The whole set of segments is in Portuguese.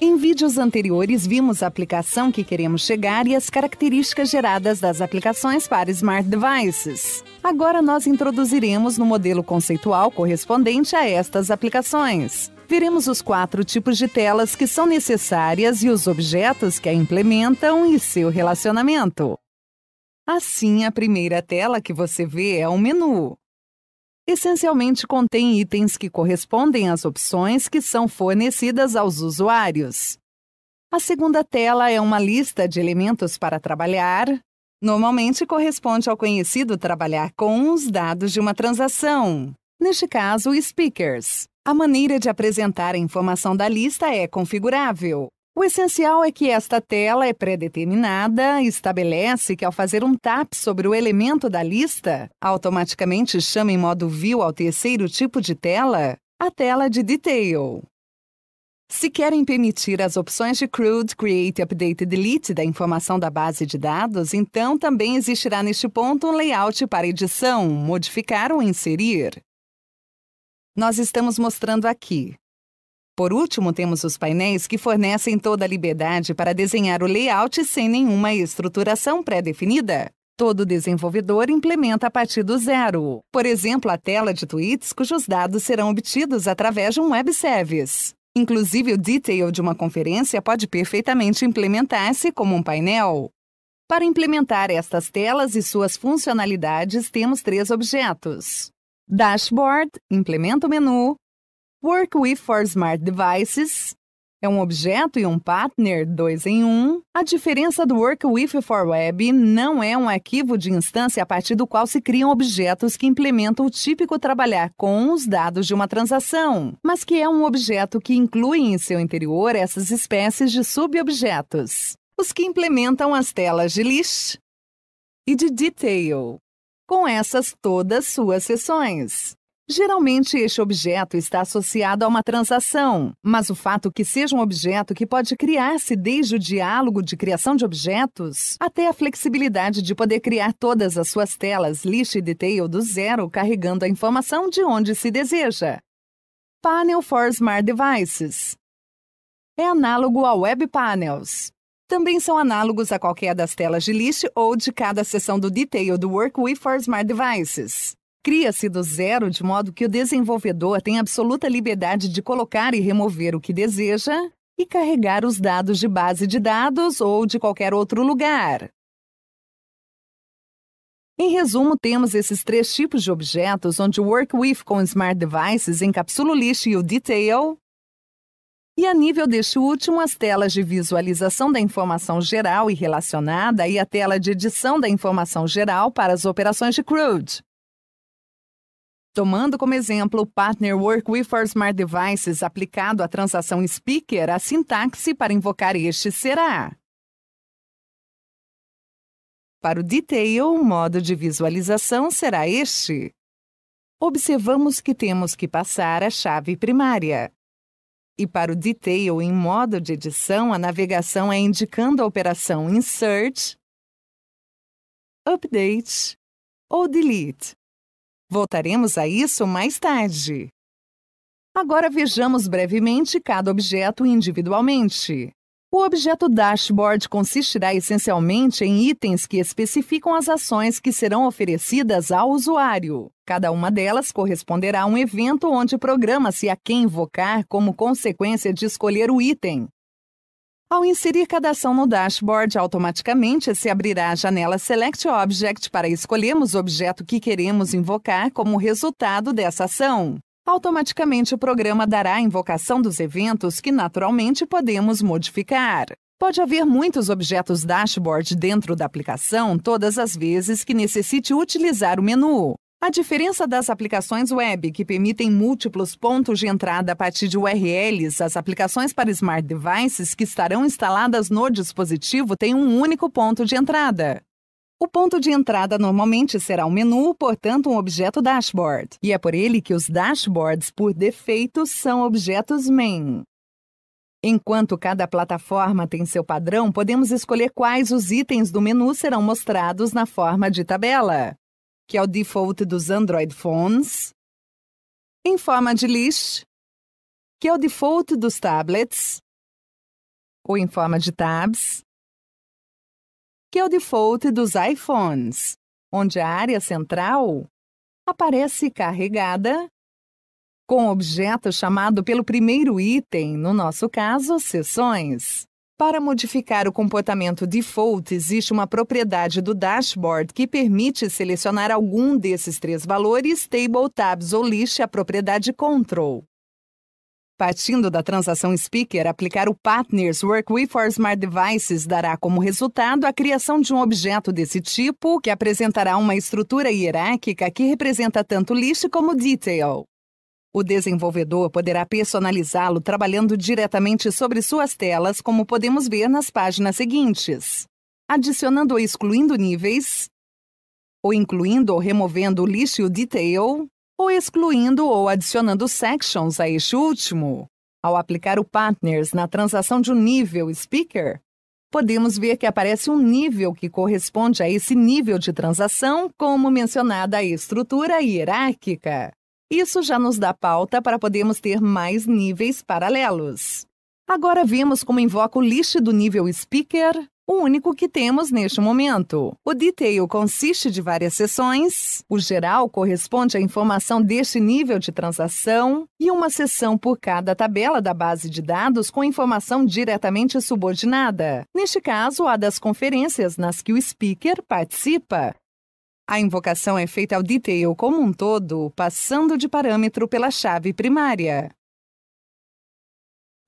Em vídeos anteriores, vimos a aplicação que queremos chegar e as características geradas das aplicações para Smart Devices. Agora nós introduziremos no modelo conceitual correspondente a estas aplicações. Veremos os 4 tipos de telas que são necessárias e os objetos que a implementam e seu relacionamento. Assim, a primeira tela que você vê é um menu. Essencialmente contém itens que correspondem às opções que são fornecidas aos usuários. A segunda tela é uma lista de elementos para trabalhar. Normalmente corresponde ao conhecido trabalhar com os dados de uma transação. Neste caso, speakers. A maneira de apresentar a informação da lista é configurável. O essencial é que esta tela é pré-determinada e estabelece que ao fazer um tap sobre o elemento da lista, automaticamente chama em modo view ao terceiro tipo de tela, a tela de Detail. Se querem permitir as opções de CRUD, Create, Update e Delete da informação da base de dados, então também existirá neste ponto um layout para edição, modificar ou inserir. Nós estamos mostrando aqui. Por último, temos os painéis que fornecem toda a liberdade para desenhar o layout sem nenhuma estruturação pré-definida. Todo desenvolvedor implementa a partir do zero. Por exemplo, a tela de tweets cujos dados serão obtidos através de um web service. Inclusive, o detail de uma conferência pode perfeitamente implementar-se como um painel. Para implementar estas telas e suas funcionalidades, temos 3 objetos. Dashboard, implementa o menu. Work with for Smart Devices é um objeto e um partner 2 em 1. A diferença do Work with for Web não é um arquivo de instância a partir do qual se criam objetos que implementam o típico trabalhar com os dados de uma transação, mas que é um objeto que inclui em seu interior essas espécies de subobjetos, os que implementam as telas de list e de detail, com essas todas suas seções. Geralmente, este objeto está associado a uma transação, mas o fato que seja um objeto que pode criar-se desde o diálogo de criação de objetos até a flexibilidade de poder criar todas as suas telas list e detail do zero, carregando a informação de onde se deseja. Panel for Smart Devices é análogo a Web Panels. Também são análogos a qualquer das telas de list ou de cada seção do detail do Work with for Smart Devices. Cria-se do zero de modo que o desenvolvedor tem absoluta liberdade de colocar e remover o que deseja e carregar os dados de base de dados ou de qualquer outro lugar. Em resumo, temos esses 3 tipos de objetos onde o Work with com Smart Devices encapsula o list e o detail. E a nível deste último, as telas de visualização da informação geral e relacionada e a tela de edição da informação geral para as operações de CRUD. Tomando como exemplo o Partner Work with for Smart Devices aplicado à transação Speaker, a sintaxe para invocar este será: para o Detail, o modo de visualização será este. Observamos que temos que passar a chave primária. E para o Detail em modo de edição, a navegação é indicando a operação Insert, Update ou Delete. Voltaremos a isso mais tarde. Agora vejamos brevemente cada objeto individualmente. O objeto Dashboard consistirá essencialmente em itens que especificam as ações que serão oferecidas ao usuário. Cada uma delas corresponderá a um evento onde programa-se a quem invocar como consequência de escolher o item. Ao inserir cada ação no dashboard, automaticamente se abrirá a janela Select Object para escolhermos o objeto que queremos invocar como resultado dessa ação. Automaticamente o programa dará a invocação dos eventos que naturalmente podemos modificar. Pode haver muitos objetos dashboard dentro da aplicação todas as vezes que necessite utilizar o menu. A diferença das aplicações web, que permitem múltiplos pontos de entrada a partir de URLs, as aplicações para Smart Devices que estarão instaladas no dispositivo têm um único ponto de entrada. O ponto de entrada normalmente será um menu, portanto um objeto dashboard. E é por ele que os dashboards, por defeito, são objetos main. Enquanto cada plataforma tem seu padrão, podemos escolher quais os itens do menu serão mostrados na forma de tabela, que é o default dos Android phones, em forma de list, que é o default dos tablets, ou em forma de tabs, que é o default dos iPhones, onde a área central aparece carregada com um objeto chamado pelo primeiro item, no nosso caso, Seções. Para modificar o comportamento default, existe uma propriedade do dashboard que permite selecionar algum desses três valores, Table, Tabs ou List, a propriedade Control. Partindo da transação Speaker, aplicar o Partners Work with for Smart Devices dará como resultado a criação de um objeto desse tipo, que apresentará uma estrutura hierárquica que representa tanto List como Detail. O desenvolvedor poderá personalizá-lo trabalhando diretamente sobre suas telas, como podemos ver nas páginas seguintes, adicionando ou excluindo níveis, ou incluindo ou removendo o list e o detail, ou excluindo ou adicionando sections a este último. Ao aplicar o Partners na transação de um nível Speaker, podemos ver que aparece um nível que corresponde a esse nível de transação, como mencionada a estrutura hierárquica. Isso já nos dá pauta para podermos ter mais níveis paralelos. Agora vemos como invoca o list do nível Speaker, o único que temos neste momento. O Detail consiste de várias seções, o geral corresponde à informação deste nível de transação e uma seção por cada tabela da base de dados com informação diretamente subordinada. Neste caso, a das conferências nas que o Speaker participa. A invocação é feita ao detail como um todo, passando de parâmetro pela chave primária,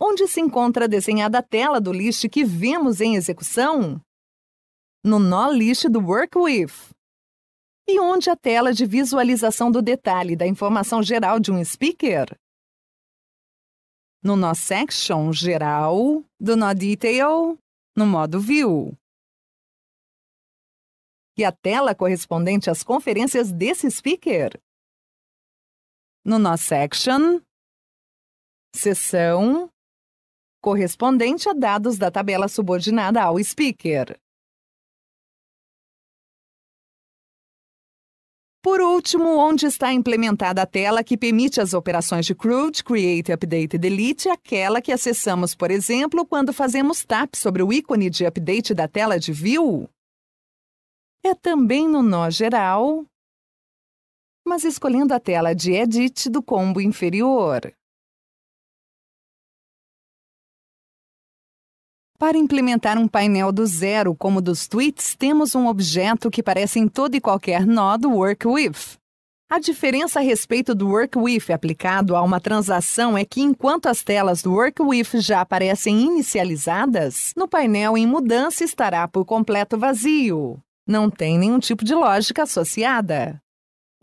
onde se encontra desenhada a tela do list que vemos em execução, no nó list do Work With, e onde a tela de visualização do detalhe da informação geral de um speaker, no nó Section geral, do nó Detail, no modo View. E a tela correspondente às conferências desse speaker, no nó Section, seção, correspondente a dados da tabela subordinada ao speaker. Por último, onde está implementada a tela que permite as operações de CRUD, Create, Update e Delete, aquela que acessamos, por exemplo, quando fazemos tap sobre o ícone de update da tela de View. É também no nó geral, mas escolhendo a tela de Edit do combo inferior. Para implementar um painel do zero, como dos tweets, temos um objeto que parece em todo e qualquer nó do Work With. A diferença a respeito do Work With aplicado a uma transação é que, enquanto as telas do Work With já aparecem inicializadas, no painel em mudança estará por completo vazio. Não tem nenhum tipo de lógica associada.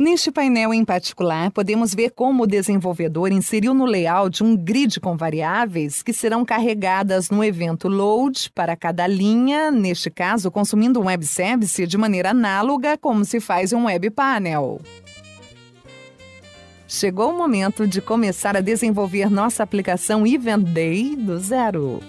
Neste painel em particular, podemos ver como o desenvolvedor inseriu no layout um grid com variáveis que serão carregadas no evento load para cada linha, neste caso consumindo um web service de maneira análoga como se faz em um web panel. Chegou o momento de começar a desenvolver nossa aplicação Event Day do zero.